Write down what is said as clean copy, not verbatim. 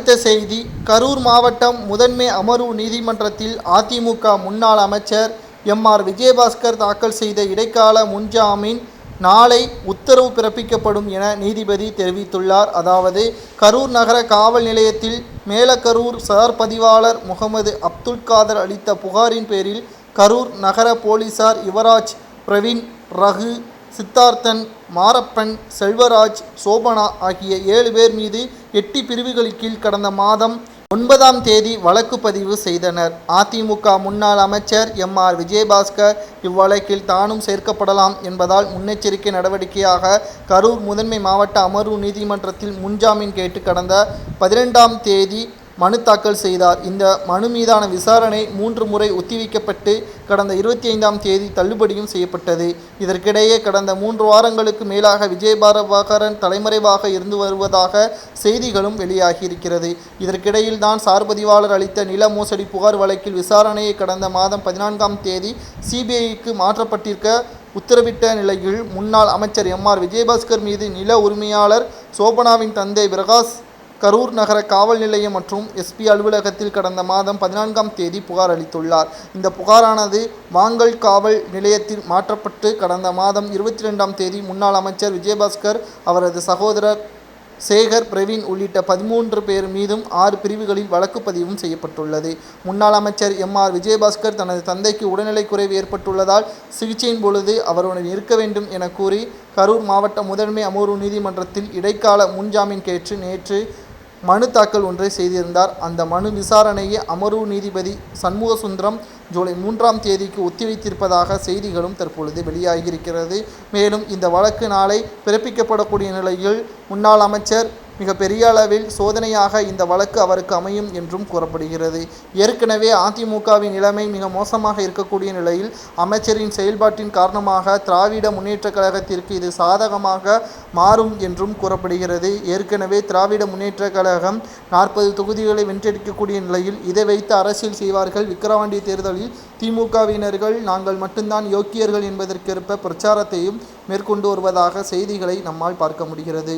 அடுத்த செய்தி, கரூர் மாவட்டம் முதன்மை அமர்வு நீதிமன்றத்தில் அதிமுக முன்னாள் அமைச்சர் எம்.ஆர். விஜயபாஸ்கர் தாக்கல் செய்த இடைக்கால முன்ஜாமீன் நாளை உத்தரவு பிறப்பிக்கப்படும் என நீதிபதி தெரிவித்துள்ளார். அதாவது, கரூர் நகர காவல் நிலையத்தில் மேலக்கரூர் சார் பதிவாளர் முகமது அப்துல் காதர் அளித்த புகாரின் பேரில் கரூர் நகர போலீசார் யுவராஜ், பிரவீன், ரகு, சித்தார்த்தன், மாரப்பன், செல்வராஜ், சோபனா ஆகிய 7 பேர் மீது 8 பிரிவுகளின் கீழ் கடந்த மாதம் 9ஆம் தேதி வழக்கு பதிவு செய்தனர். அதிமுக முன்னாள் அமைச்சர் எம்.ஆர். விஜயபாஸ்கர் இவ்வழக்கில் தானும் சேர்க்கப்படலாம் என்பதால் முன்னெச்சரிக்கை நடவடிக்கையாக கரூர் முதன்மை மாவட்ட அமர்வு நீதிமன்றத்தில் முன்ஜாமீன் கேட்டு கடந்த 12ஆம் தேதி மனு தாக்கல் செய்தார். இந்த மனு மீதான விசாரணை 3 முறை ஒத்திவைக்கப்பட்டு கடந்த 25ஆம் தேதி தள்ளுபடியும் செய்யப்பட்டது. இதற்கிடையே கடந்த 3 வாரங்களுக்கு மேலாக விஜயபாஸ்கரன் தலைமறைவாக இருந்து வருவதாக செய்திகளும் வெளியாகியிருக்கிறது. இதற்கிடையில் தான் சார் பதிவாளர் அளித்த நில மோசடி புகார் வழக்கில் விசாரணையை கடந்த மாதம் 14ஆம் தேதி சிபிஐக்கு மாற்றப்பட்டிருக்க உத்தரவிட்ட நிலையில் முன்னாள் அமைச்சர் எம்.ஆர். விஜயபாஸ்கர் மீது நில உரிமையாளர் சோபனாவின் தந்தை பிரகாஷ் கரூர் நகர காவல் நிலையம் மற்றும் எஸ்பி அலுவலகத்தில் கடந்த மாதம் 14ஆம் தேதி புகார் அளித்துள்ளார். இந்த புகாரானது வாங்கல் காவல் நிலையத்தில் மாற்றப்பட்டு கடந்த மாதம் 22ஆம் தேதி முன்னாள் அமைச்சர் விஜயபாஸ்கர், அவரது சகோதரர் சேகர், பிரவீன் உள்ளிட்ட 13 பேர் மீதும் 6 பிரிவுகளில் வழக்கு பதிவும் செய்யப்பட்டுள்ளது. முன்னாள் அமைச்சர் எம்.ஆர். விஜயபாஸ்கர் தனது தந்தைக்கு உடல்நலை குறைவு ஏற்பட்டுள்ளதால் சிகிச்சையின் பொழுது அவருடன் இருக்க வேண்டும் என கூறி கரூர் மாவட்ட முதன்மை அமர்வு நீதிமன்றத்தில் இடைக்கால முன்ஜாமீன் கேட்டு நேற்று மனு தாக்கல் ஒன்றை செய்திருந்தார். அந்த மனு விசாரணையை அமர்வு நீதிபதி சண்முகசுந்தரம் ஜூலை 3ஆம் தேதிக்கு ஒத்திவைத்திருப்பதாக செய்திகளும் தற்பொழுது வெளியாகியிருக்கிறது. மேலும் இந்த வழக்கு நாளை பிறப்பிக்கப்படக்கூடிய நிலையில் முன்னாள் அமைச்சர் மிக பெரிய அளவில் சோதனையாக இந்த வழக்கு அவருக்கு அமையும் என்றும் கூறப்படுகிறது. ஏற்கனவே அதிமுகவின் நிலைமை மிக மோசமாக இருக்கக்கூடிய நிலையில் அமைச்சரின் செயல்பாட்டின் காரணமாக திராவிட முன்னேற்ற கழகத்திற்கு இது சாதகமாக மாறும் என்றும் கூறப்படுகிறது. ஏற்கனவே திராவிட முன்னேற்ற கழகம் 40 தொகுதிகளை வென்றெடுக்கக்கூடிய நிலையில் இதை வைத்து அரசியல் செய்வார்கள். விக்கிரவாண்டி தேர்தலில் திமுகவினர்கள் நாங்கள் மட்டும்தான் யோக்கியர்கள் என்பதற்கேற்ப பிரச்சாரத்தையும் மேற்கொண்டு வருவதாக செய்திகளை நம்மால் பார்க்க முடிகிறது.